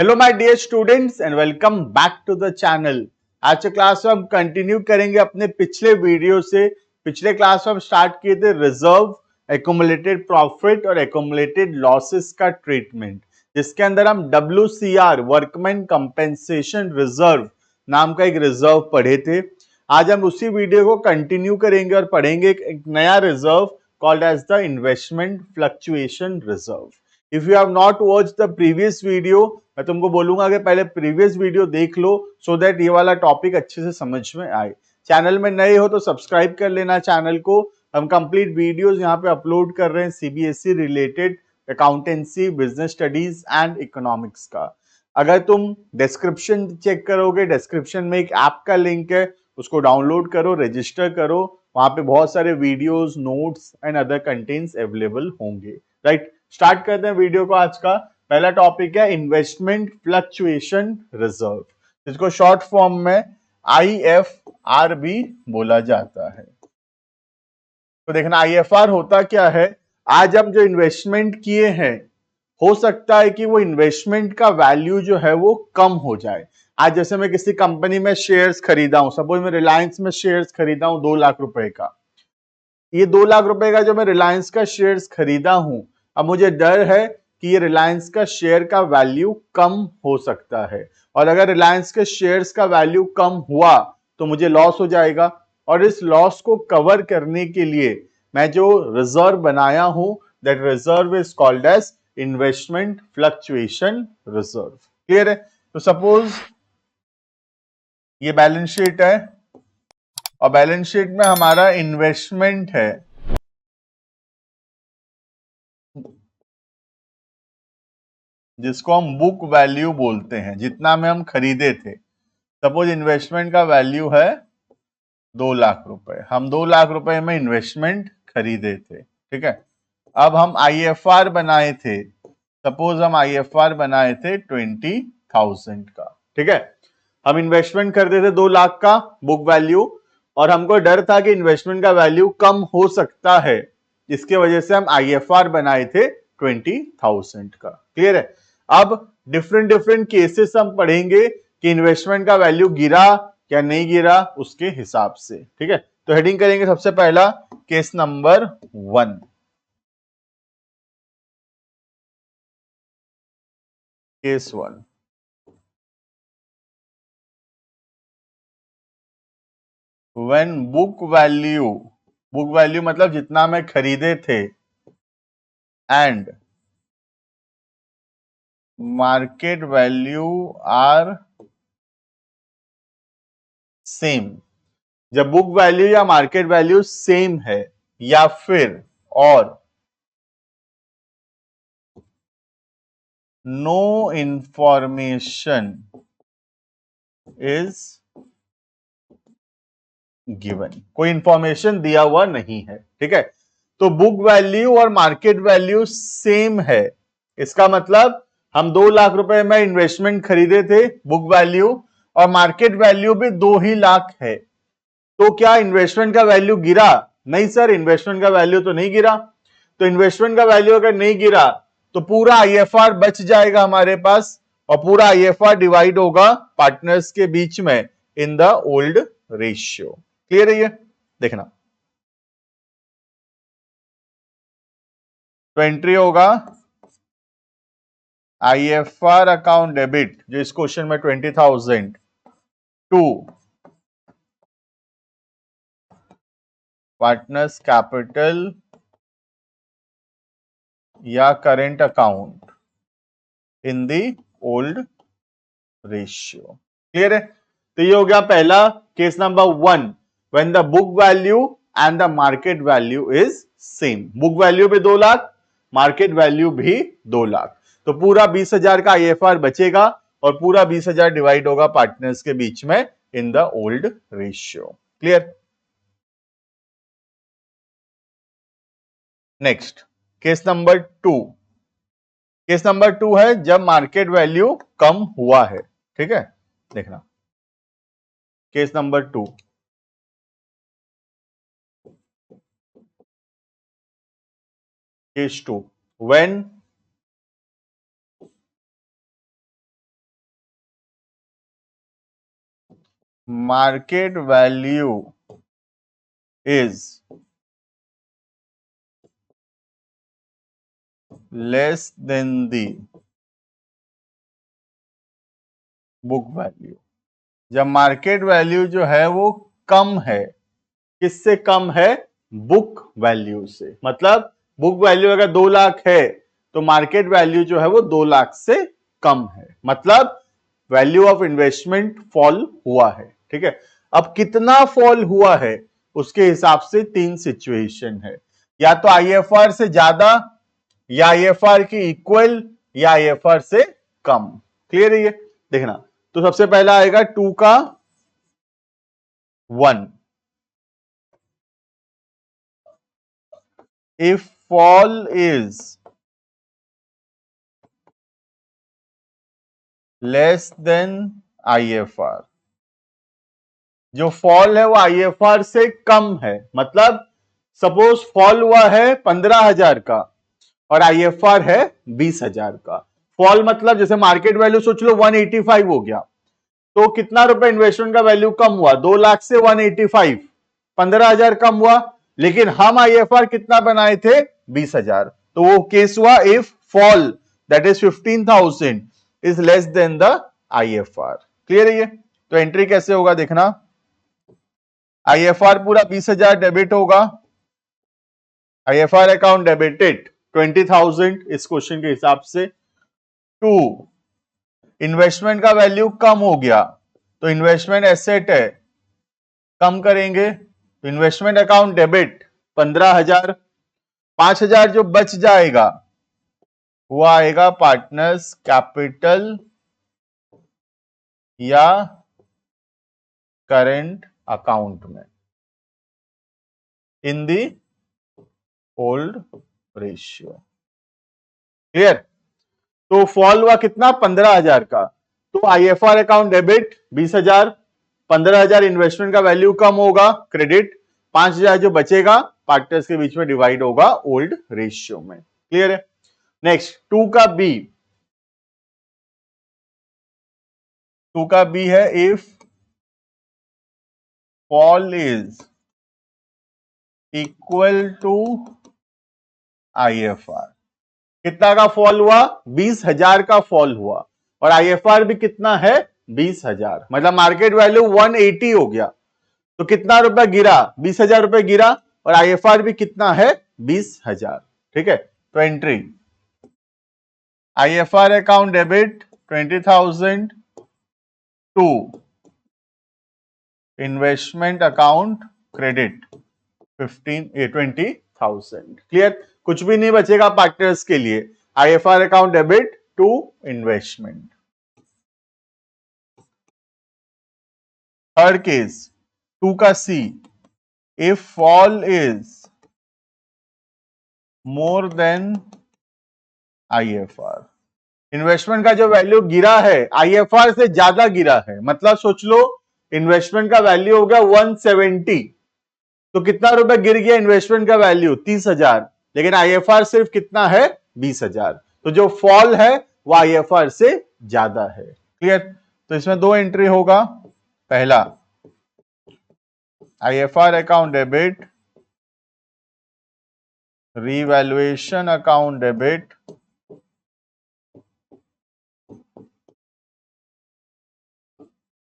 Hello my dear students and welcome back to the channel. आज के class में हम कंटिन्यू करेंगे अपने पिछले वीडियो से। पिछले क्लास में हम स्टार्ट किए थे रिजर्व, एक्यूमुलेटेड प्रॉफिट और एक्यूमुलेटेड लॉसेस का ट्रीटमेंट, जिसके अंदर हम WCR वर्कमैन कंपेंसेशन रिजर्व नाम का एक रिजर्व पढ़े थे। आज हम उसी वीडियो को कंटिन्यू करेंगे और पढ़ेंगे एक नया reserve called as the investment fluctuation reserve. If you have not watch the previous video, मैं तुमको बोलूंगा कि पहले प्रीवियस वीडियो देख लो सो दैट ये वाला टॉपिक अच्छे से समझ में आए। चैनल में नए हो तो सब्सक्राइब कर लेना चैनल को। हम कंप्लीट वीडियोस यहाँ पे अपलोड कर रहे हैं CBSE related, accountancy, business studies and economics का। अगर तुम डिस्क्रिप्शन चेक करोगे, डिस्क्रिप्शन में एक ऐप का लिंक है, उसको डाउनलोड करो, रजिस्टर करो। वहां पे बहुत सारे videos, notes and other contents available होंगे। राइट, स्टार्ट करते हैं वीडियो को। आज का पहला टॉपिक है इन्वेस्टमेंट फ्लक्चुएशन रिजर्व, जिसको शॉर्ट फॉर्म में IFR भी बोला जाता है। तो देखना IFR होता क्या है। आज हम जो इन्वेस्टमेंट किए हैं, हो सकता है कि वो इन्वेस्टमेंट का वैल्यू जो है वो कम हो जाए। आज जैसे मैं किसी कंपनी में शेयर्स खरीदा हूं, सपोज मैं रिलायंस में शेयर्स खरीदा हूं 2 लाख रुपए का। ये 2 लाख रुपए का जो मैं रिलायंस का शेयर्स खरीदा हूं, अब मुझे डर है कि ये रिलायंस का शेयर का वैल्यू कम हो सकता है, और अगर रिलायंस के शेयर्स का वैल्यू कम हुआ तो मुझे लॉस हो जाएगा। और इस लॉस को कवर करने के लिए मैं जो रिजर्व बनाया हूं, that reserve is called as investment fluctuation reserve. Clear है? तो सपोज ये बैलेंस शीट है और बैलेंस शीट में हमारा इन्वेस्टमेंट है, जिसको हम बुक वैल्यू बोलते हैं, जितना में हम खरीदे थे। सपोज इन्वेस्टमेंट का वैल्यू है 2 लाख रुपए, हम 2 लाख रुपए में इन्वेस्टमेंट खरीदे थे। ठीक है, अब हम IFR बनाए थे। सपोज हम IFR बनाए थे 20,000 का। ठीक है, हम इन्वेस्टमेंट करते थे 2 लाख का बुक वैल्यू, और हमको डर था कि इन्वेस्टमेंट का वैल्यू कम हो सकता है, इसके वजह से हम IFR बनाए थे 20,000 का। क्लियर है? अब डिफरेंट डिफरेंट केसेस हम पढ़ेंगे कि इन्वेस्टमेंट का वैल्यू गिरा या नहीं गिरा, उसके हिसाब से। ठीक है, तो हेडिंग करेंगे सबसे पहला case number 1। Case 1, when book value मतलब जितना मैं खरीदे थे, and market value are same. जब बुक वैल्यू या मार्केट वैल्यू सेम है, या फिर और नो इंफॉर्मेशन इज गिवन, कोई इंफॉर्मेशन दिया हुआ नहीं है। ठीक है, तो बुक वैल्यू और मार्केट वैल्यू सेम है, इसका मतलब हम 2 लाख रुपए में इन्वेस्टमेंट खरीदे थे, बुक वैल्यू और मार्केट वैल्यू भी 2 ही लाख है। तो क्या इन्वेस्टमेंट का वैल्यू गिरा? नहीं सर, इन्वेस्टमेंट का वैल्यू तो नहीं गिरा। तो इन्वेस्टमेंट का वैल्यू अगर नहीं गिरा तो पूरा IFR बच जाएगा हमारे पास, और पूरा IFR डिवाइड होगा पार्टनर्स के बीच में इन द ओल्ड रेशियो। क्लियर है ये? देखना, तो एंट्री होगा IFR अकाउंट डेबिट, जो इस क्वेश्चन में 20,000 टू पार्टनर्स कैपिटल या current account in the old ratio. Clear है? तो ये हो गया पहला case number 1, when the book value and the market value is same. Book value भी 2 लाख, मार्केट वैल्यू भी 2 लाख, तो पूरा 20,000 का IFR बचेगा और पूरा 20,000 डिवाइड होगा पार्टनर्स के बीच में इन the old ratio. Clear? Next, case number 2। Case number 2 है जब मार्केट वैल्यू कम हुआ है। ठीक है, देखना case number 2। Case 2, when market value is less than the book value. जब मार्केट वैल्यू जो है वो कम है, किससे कम है? बुक वैल्यू से। मतलब बुक वैल्यू अगर 2 लाख है तो मार्केट वैल्यू जो है वो 2 लाख से कम है, मतलब वैल्यू ऑफ इन्वेस्टमेंट फॉल हुआ है। ठीक है, अब कितना फॉल हुआ है उसके हिसाब से 3 सिचुएशन है, या तो आईएफआर से ज्यादा, या आईएफआर की इक्वल, या आईएफआर से कम। क्लियर है ये? देखना, तो सबसे पहला आएगा 2 का 1। If fall is less than IFR, जो फॉल है वो आईएफआर से कम है, मतलब सपोज फॉल हुआ है 15,000 का और आईएफआर है 20,000 का। फॉल मतलब जैसे मार्केट वैल्यू सोच लो 185 हो गया, तो कितना रुपए इन्वेस्टमेंट का वैल्यू कम हुआ? 2 लाख से 185, 15,000 कम हुआ। लेकिन हम आईएफआर कितना बनाए थे? 20,000। तो वो केस हुआ if fall that is 15,000 is less than the IFR. Clear है ये? तो एंट्री कैसे होगा देखना, आईएफआर पूरा 20,000 डेबिट होगा, आईएफआर अकाउंट डेबिटेड 20,000 इस क्वेश्चन के हिसाब से। 2, इन्वेस्टमेंट का वैल्यू कम हो गया, तो इन्वेस्टमेंट एसेट है, कम करेंगे तो इन्वेस्टमेंट अकाउंट डेबिट 15,000, 5,000 जो बच जाएगा वो आएगा पार्टनर्स कैपिटल या करंट अकाउंट में इन दी ओल्ड रेशियो। क्लियर? तो फॉल हुआ कितना? 15,000 का, तो आईएफआर अकाउंट डेबिट 20,000, 15,000 इन्वेस्टमेंट का वैल्यू कम होगा, क्रेडिट, 5,000 जो बचेगा पार्टनर्स के बीच में डिवाइड होगा ओल्ड रेशियो में। क्लियर है? नेक्स्ट 2 का बी, 2 का बी है if fall is equal to IFR. कितना का फॉल हुआ? 20,000 का फॉल हुआ, और आईएफआर भी कितना है? 20,000, मतलब मार्केट वैल्यू 180 हो गया, तो कितना रुपए गिरा? 20,000 रुपए गिरा, और आईएफआर भी कितना है? 20,000। ठीक है, तो entry IFR account debit 20,000 to investment account credit 20,000। Clear? कुछ भी नहीं बचेगा पार्टनर्स के लिए, IFR account debit to investment. Third case 2 का C, if fall is more than IFR. Investment का जो वैल्यू गिरा है आईएफआर से ज्यादा गिरा है, मतलब सोच लो इन्वेस्टमेंट का वैल्यू हो गया 170, तो कितना रुपए गिर गया इन्वेस्टमेंट का वैल्यू? 30,000, लेकिन आईएफआर सिर्फ कितना है? 20,000। तो जो फॉल है वो आईएफआर से ज्यादा है। क्लियर? तो इसमें 2 एंट्री होगा, पहला IFR account debit revaluation account debit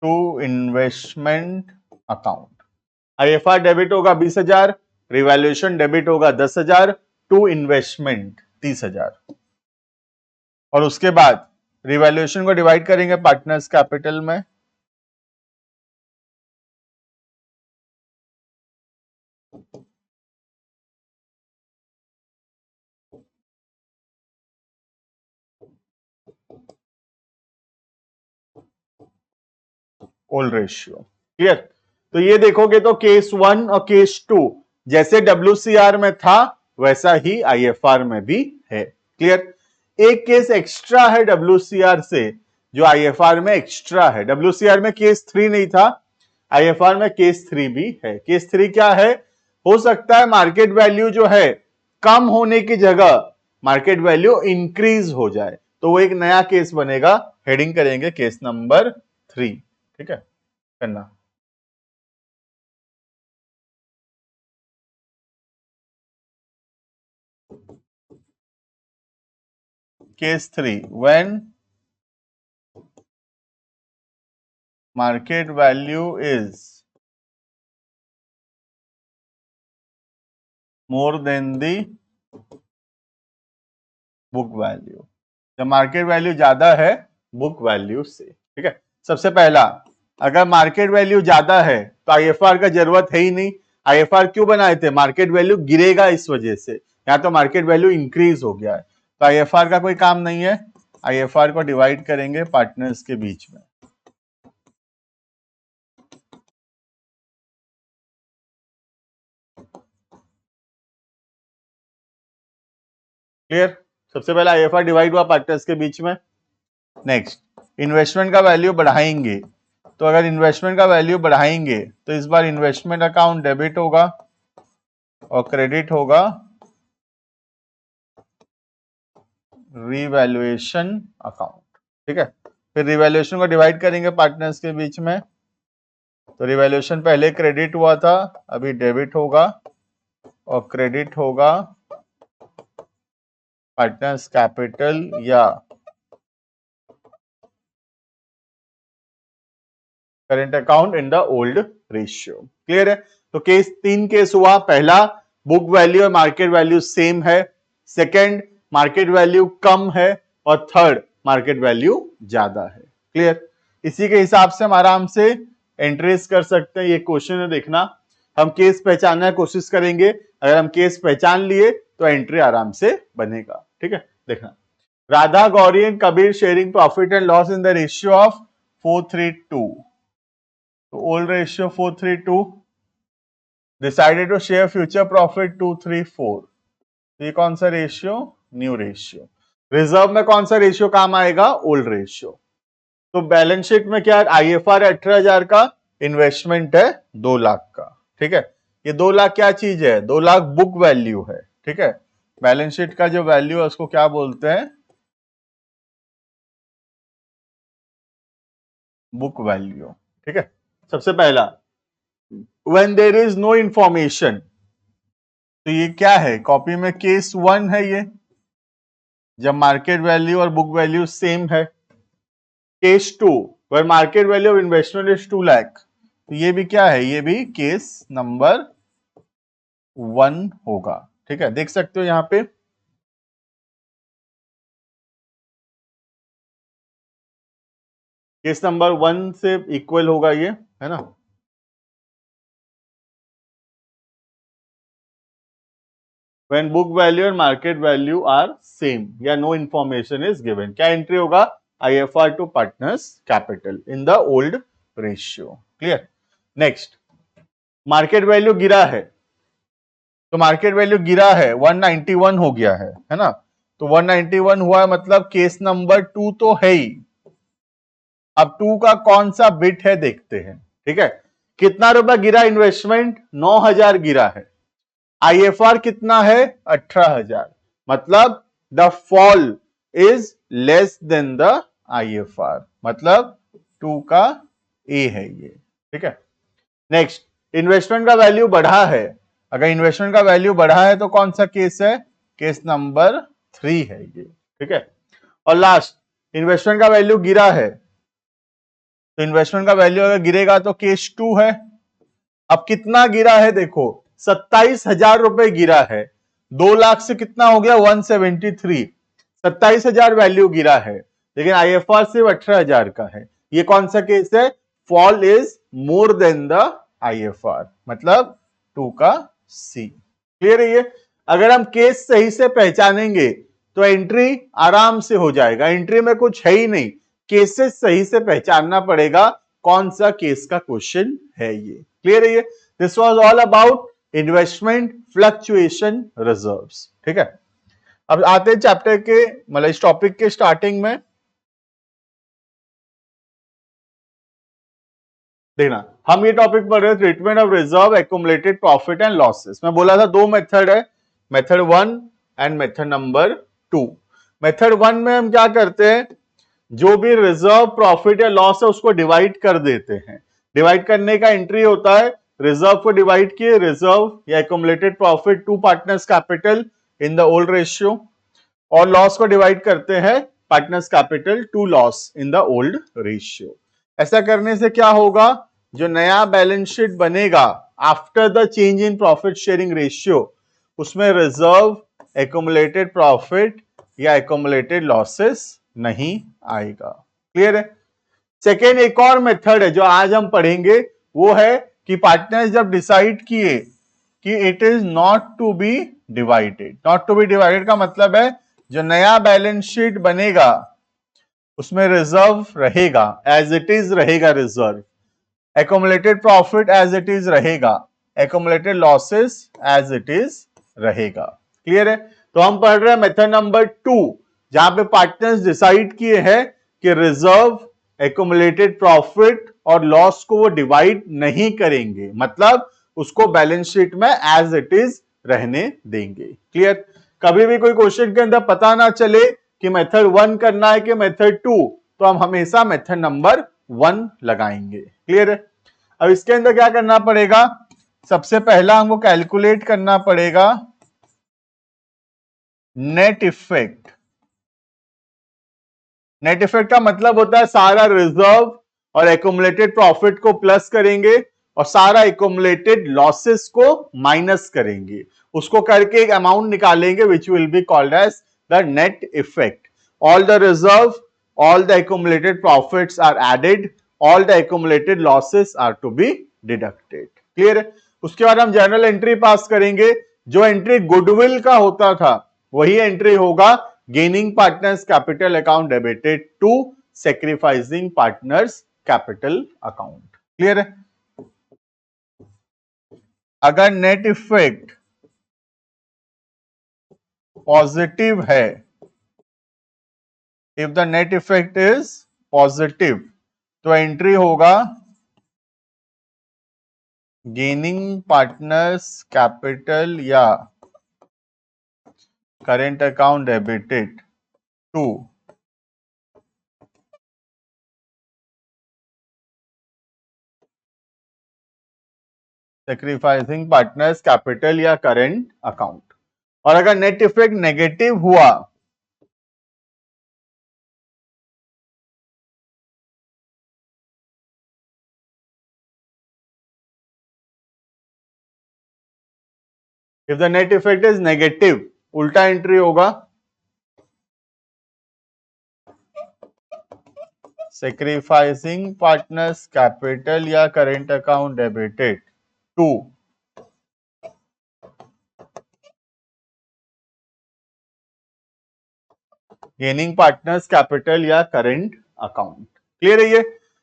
to investment account. IFR debit होगा 20,000, रिवैल्यूएशन डेबिट होगा 10,000, टू इन्वेस्टमेंट 30,000, और उसके बाद रिवैल्यूएशन को डिवाइड करेंगे पार्टनर्स कैपिटल में। Old ratio. क्लियर? तो ये देखोगे तो केस 1 और केस 2 जैसे डब्ल्यूसीआर में था वैसा ही आईएफआर में भी है। क्लियर? एक केस एक्स्ट्रा है डब्ल्यूसीआर से, जो आईएफआर में एक्स्ट्रा है। डब्ल्यूसीआर में केस 3 नहीं था, आईएफआर में केस 3 भी है। केस 3 क्या है? हो सकता है मार्केट वैल्यू जो है कम होने की जगह मार्केट वैल्यू इंक्रीज हो जाए, तो वो एक नया केस बनेगा, हेडिंग करेंगे केस नंबर 3। ठीक है, करना। Case 3 when market value is more then the book value, जब मार्केट वैल्यू ज्यादा है बुक वैल्यू से। ठीक है, सबसे पहला अगर मार्केट वैल्यू ज्यादा है तो आईएफआर का जरूरत है ही नहीं। आईएफआर क्यों बनाए थे? मार्केट वैल्यू गिरेगा इस वजह से, यहाँ तो मार्केट वैल्यू इंक्रीज हो गया है, तो आईएफआर का कोई काम नहीं है। आईएफआर को डिवाइड करेंगे पार्टनर्स के बीच में। क्लियर? सबसे पहला आईएफआर डिवाइड हुआ पार्टनर्स के बीच में। नेक्स्ट, इन्वेस्टमेंट का वैल्यू बढ़ाएंगे, तो अगर इन्वेस्टमेंट का वैल्यू बढ़ाएंगे तो इस बार इन्वेस्टमेंट अकाउंट डेबिट होगा और क्रेडिट होगा रिवैल्यूएशन अकाउंट। ठीक है, फिर रिवैल्यूएशन को डिवाइड करेंगे पार्टनर्स के बीच में, तो रिवैल्यूएशन पहले क्रेडिट हुआ था, अभी डेबिट होगा और क्रेडिट होगा पार्टनर्स कैपिटल या current account in the old ratio. Clear है? तो केस 3 केस हुआ। पहला, बुक वैल्यू और मार्केट वैल्यू सेम है। सेकंड, मार्केट वैल्यू कम है। और थर्ड, मार्केट वैल्यू ज्यादा है। क्लियर? इसी के हिसाब से हम आराम से एंट्रीज कर सकते हैं। ये क्वेश्चन है, देखना, हम केस पहचानने की कोशिश करेंगे। अगर हम केस पहचान लिए तो एंट्री आराम से बनेगा। ठीक है, देखना, Radha, Gauri and Kabir sharing profit and loss in the ratio of 4:3:2। तो old ratio 4:3:2, decided to share future profit 2:3:4। ये कौन सा रेशियो? New ratio. रिजर्व में कौन सा रेशियो काम आएगा? Old ratio. तो बैलेंस शीट में क्या है? आईएफआर 18,000 का, इन्वेस्टमेंट है 2 लाख का। ठीक है, ये 2 लाख क्या चीज है? 2 लाख बुक वैल्यू है। ठीक है, बैलेंस शीट का जो वैल्यू है उसको क्या बोलते हैं? Book value. ठीक है, सबसे पहला, when there is no information, तो ये क्या है? कॉपी में केस 1 है ये, जब मार्केट वैल्यू और बुक वैल्यू सेम है। Case 2, where market value of investment is 2 lakh, तो ये भी क्या है? ये भी केस नंबर 1 होगा। ठीक है, देख सकते हो यहां पे केस नंबर 1 से इक्वल होगा ये, है ना। When book value and market value are same या no information is given, क्या एंट्री होगा? IFR to partners capital in the old ratio. Clear? Next, market value गिरा है, तो मार्केट वैल्यू गिरा है 191 हो गया है ना। तो 191 हुआ है, मतलब केस नंबर 2 तो है ही। अब 2 का कौन सा बिट है देखते हैं। ठीक है, कितना रुपया गिरा? इन्वेस्टमेंट 9,000 गिरा है। आईएफआर कितना है? 18,000, मतलब the fall is less than the IFR, मतलब 2 का ए है ये। ठीक है, नेक्स्ट, इन्वेस्टमेंट का वैल्यू बढ़ा है। अगर इन्वेस्टमेंट का वैल्यू बढ़ा है तो कौन सा केस है? केस नंबर 3 है ये। ठीक है, और लास्ट, इन्वेस्टमेंट का वैल्यू गिरा है, तो इन्वेस्टमेंट का वैल्यू अगर गिरेगा तो केस 2 है। अब कितना गिरा है देखो, 27,000 रुपए गिरा है। 2 लाख से कितना हो गया? 173। 27,000 वैल्यू गिरा है, लेकिन आईएफआर सिर्फ 18,000 का है। ये कौन सा केस है? Fall is more then the IFR, मतलब 2 का सी। क्लियर है ये? अगर हम केस सही से पहचानेंगे तो एंट्री आराम से हो जाएगा। एंट्री में कुछ है ही नहीं, केसेस सही से पहचानना पड़ेगा कौन सा केस का क्वेश्चन है ये। क्लियर है ये? This was all about investment fluctuation reserves. ठीक है, अब आते हैं चैप्टर के, मतलब इस टॉपिक के स्टार्टिंग में। देखना, हम ये टॉपिक पढ़ रहे हैं treatment of reserve accumulated profit and losses. मैं बोला था 2 मेथड है, method 1 and method number 2। Method 1 में हम क्या करते हैं? जो भी रिजर्व प्रॉफिट या लॉस है उसको डिवाइड कर देते हैं। डिवाइड करने का एंट्री होता है, रिजर्व को डिवाइड किए, रिजर्व या accumulated profit to partners capital in the old ratio, और लॉस को डिवाइड करते हैं partners capital to loss in the old ratio. ऐसा करने से क्या होगा, जो नया बैलेंस शीट बनेगा after the change in profit sharing ratio, उसमें रिजर्व, एक्युमुलेटेड प्रॉफिट या एक्युमुलेटेड लॉसेस नहीं आएगा। क्लियर है। सेकेंड एक और मेथड है जो आज हम पढ़ेंगे, वो है कि पार्टनर्स जब डिसाइड किए कि it is not to be divided. Not to be divided का मतलब है जो नया बैलेंस शीट बनेगा उसमें रिजर्व रहेगा, एज इट इज रहेगा reserve, accumulated profit as it is रहेगा, accumulated losses as it is रहेगा। क्लियर है। तो हम पढ़ रहे हैं मेथड नंबर 2, जहां पे पार्टनर्स डिसाइड किए हैं कि रिजर्व, एक्युमुलेटेड प्रॉफिट और लॉस को वो डिवाइड नहीं करेंगे, मतलब उसको बैलेंस शीट में एज इट इज रहने देंगे। क्लियर। कभी भी कोई क्वेश्चन के अंदर पता ना चले कि मेथड 1 करना है कि मेथड 2, तो हम हमेशा मेथड नंबर 1 लगाएंगे। क्लियर है। अब इसके अंदर क्या करना पड़ेगा, सबसे पहला हमको कैलकुलेट करना पड़ेगा नेट इफेक्ट। नेट इफेक्ट का मतलब होता है सारा रिजर्व और एक्युमुलेटेड प्रॉफिट को प्लस करेंगे और सारा एक्युमुलेटेड लॉसेस को माइनस करेंगे, उसको करके एक अमाउंट निकालेंगे which will be called as the net effect. All the reserve, all the accumulated profits are added, all the accumulated losses are to be deducted। Clear है। उसके बाद हम जर्नल एंट्री पास करेंगे। जो एंट्री गुडविल का होता था वही एंट्री होगा gaining partners capital account debited to sacrificing partners capital account. Clear है। अगर नेट इफेक्ट पॉजिटिव है, if the net effect is positive, तो एंट्री होगा गेनिंग पार्टनर्स कैपिटल या current account debited to sacrificing partners capital या current account. और अगर net effect negative हुआ, if the net effect is negative, उल्टा entry होगा सैक्रिफाइसिंग पार्टनर्स कैपिटल या current account debited to gaining partners capital या current account. Clear है ये।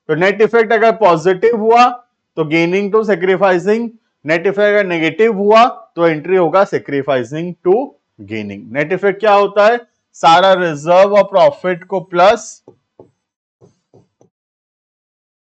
तो नेट इफेक्ट अगर पॉजिटिव हुआ तो gaining to sacrificing, net effect अगर नेगेटिव हुआ तो एंट्री होगा sacrificing to gaining. Net effect क्या होता है, सारा रिजर्व और प्रॉफिट को प्लस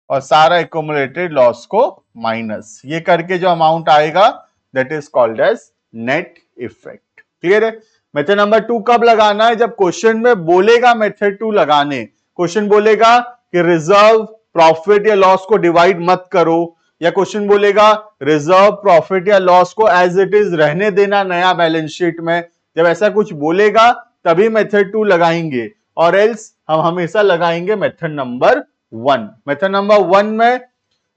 और सारा एक्युमुलेटेड लॉस को माइनस, ये करके जो अमाउंट आएगा that is called as net effect. Clear है। मेथड नंबर 2 कब लगाना है, जब क्वेश्चन में बोलेगा मेथड 2 लगाने, क्वेश्चन बोलेगा कि रिजर्व, प्रॉफिट या लॉस को डिवाइड मत करो, या क्वेश्चन बोलेगा रिजर्व, प्रॉफिट या लॉस को एज इट इज रहने देना नया बैलेंस शीट में, जब ऐसा कुछ बोलेगा तभी मेथड 2 लगाएंगे, और एल्स हम हमेशा लगाएंगे मेथड नंबर 1। मेथड नंबर 1 में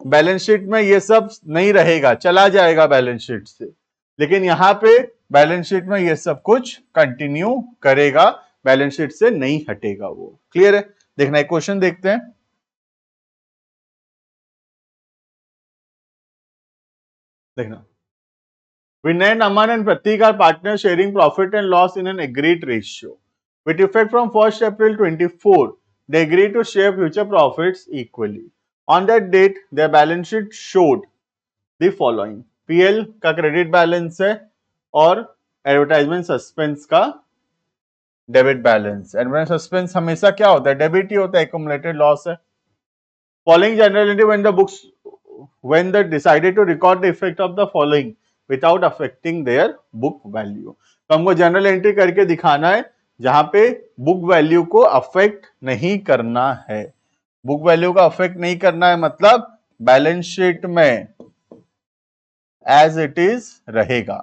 बैलेंस शीट में ये सब नहीं रहेगा, चला जाएगा बैलेंस शीट से, लेकिन यहां पे बैलेंस शीट में ये सब कुछ कंटिन्यू करेगा, बैलेंस शीट से नहीं हटेगा वो। क्लियर है। देखना एक क्वेश्चन देखते हैं। देखना, Vinay, Aman and Pratik are partners sharing profit and loss in an agreed ratio. With effect from 1st April 24, they agreed to share future profits equally. On that date, their balance sheet showed the following. PL का credit balance है और advertisement suspense का debit balance. Advertisement suspense हमेशा क्या होता है, debit ही होता है, एक्युमुलेटेड लॉस है। Following general entry when the books, when they decided to record the effect of the following without affecting their book value, तो हमको जनरल एंट्री करके दिखाना है जहां पे बुक वैल्यू को अफेक्ट नहीं करना है। बुक वैल्यू का अफेक्ट नहीं करना है मतलब बैलेंस शीट में एज इट इज रहेगा।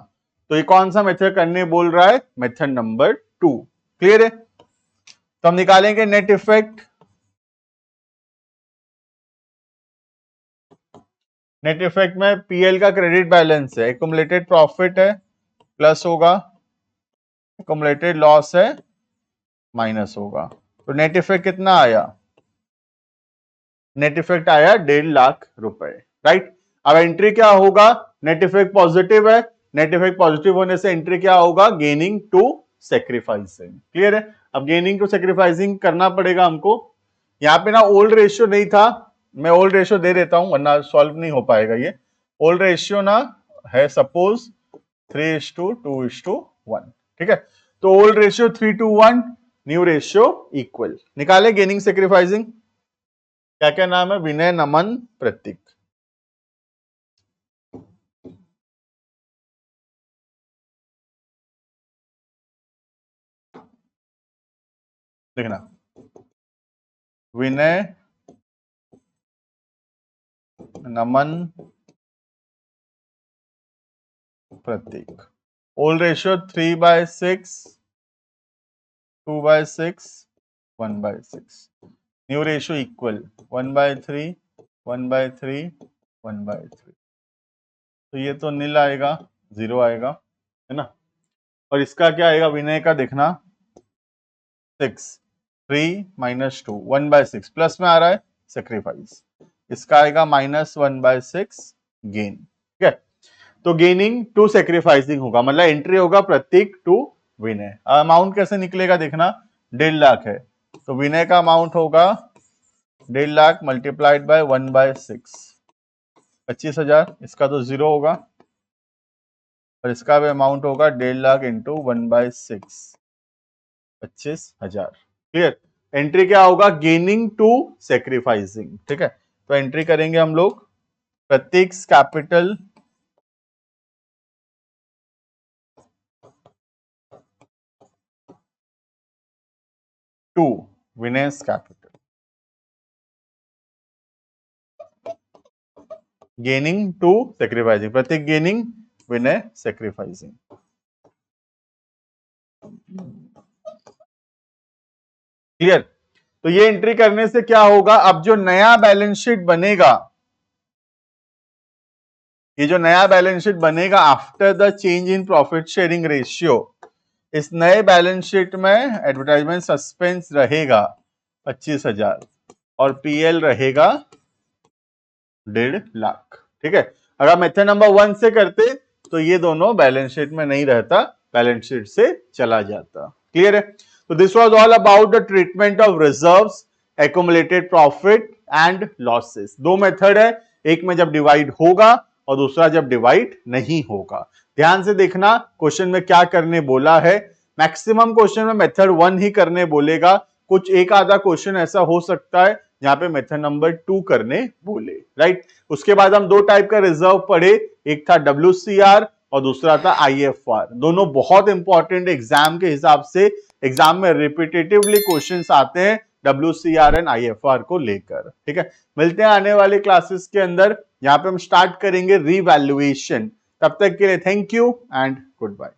तो ये कौन सा मेथड करने बोल रहा है, मेथड नंबर 2। क्लियर है? तो हम निकालेंगे नेट इफेक्ट। नेट इफेक्ट में पीएल का क्रेडिट बैलेंस है, एक्युमुलेटेड प्रॉफिट है प्लस होगा, एक्युमुलेटेड लॉस है माइनस होगा। तो नेट इफेक्ट कितना आया? नेट इफेक्ट आया 1.5 लाख रुपए, राइट। अब एंट्री क्या होगा? नेट इफेक्ट पॉजिटिव है, नेट इफेक्ट पॉजिटिव होने से एंट्री क्या होगा? Gaining to sacrificing. क्लियर है? अब गेनिंग टू सेक्रीफाइसिंग करना पड़ेगा हमको। यहाँ पे ना ओल्ड रेशियो नहीं था, मैं ओल्ड रेशियो दे देता हूं वरना सॉल्व नहीं हो पाएगा ये। ओल्ड रेशियो ना है सपोज 3:2:1, ठीक है। तो old ratio 3:1, new ratio equal. निकाले गेनिंग सेक्रीफाइसिंग। क्या क्या नाम है? विनय, नमन, प्रतीक। देखना, Vinay, Naman, Prateek. Old ratio 3/6, 2/6, 1/6। New ratio equal 1/3, 1/3, 1/3। तो ये तो नील आएगा, 0 आएगा, है ना। और इसका क्या आएगा? विनय का देखना 6, 3 - 2, 1/6 प्लस में आ रहा है सेक्रीफाइस। इसका आएगा -1/6 गेन, ठीक है। तो गेनिंग टू सेक्रीफाइसिंग होगा, मतलब एंट्री होगा प्रतीक टू विनय। अमाउंट कैसे निकलेगा देखना, 1.5 लाख है तो विनय का अमाउंट होगा 1.5 लाख मल्टीप्लाइड बाय 1/6, 25,000। इसका तो 0 होगा और इसका भी अमाउंट होगा 1.5 लाख इंटू 1/6, 25,000। क्लियर? एंट्री क्या होगा? गेनिंग टू सेक्रीफाइसिंग, ठीक है। तो एंट्री करेंगे हम लोग Prateek capital to Vinay's capital, gaining to sacrificing, Prateek gaining, Vinay sacrificing. Clear? तो ये एंट्री करने से क्या होगा? अब जो नया बैलेंस शीट बनेगा, ये जो नया बैलेंस शीट बनेगा after the change in profit sharing ratio, इस नए बैलेंस शीट में एडवर्टाइजमेंट सस्पेंस रहेगा 25,000 और पीएल रहेगा 1.5 लाख, ठीक है। अगर मेथड नंबर 1 से करते तो ये दोनों बैलेंस शीट में नहीं रहता, बैलेंस शीट से चला जाता। क्लियर है? तो this was all about the treatment of reserves, accumulated profit and losses. दो मेथड है, एक में जब डिवाइड होगा और दूसरा जब डिवाइड नहीं होगा। ध्यान से देखना क्वेश्चन में क्या करने बोला है। मैक्सिमम क्वेश्चन में मेथड 1 ही करने बोलेगा, कुछ एक आधा क्वेश्चन ऐसा हो सकता है जहां पे मेथड नंबर 2 करने बोले, राइट। उसके बाद हम दो टाइप का रिजर्व पढ़े, एक था WCR और दूसरा था IFR। दोनों बहुत इंपॉर्टेंट एग्जाम के हिसाब से, एग्जाम में रिपीटेटिवली क्वेश्चंस आते हैं WCR एंड IFR को लेकर, ठीक है। मिलते हैं आने वाले क्लासेस के अंदर, यहाँ पे हम स्टार्ट करेंगे रीवैल्यूएशन। तब तक के लिए thank you and good bye.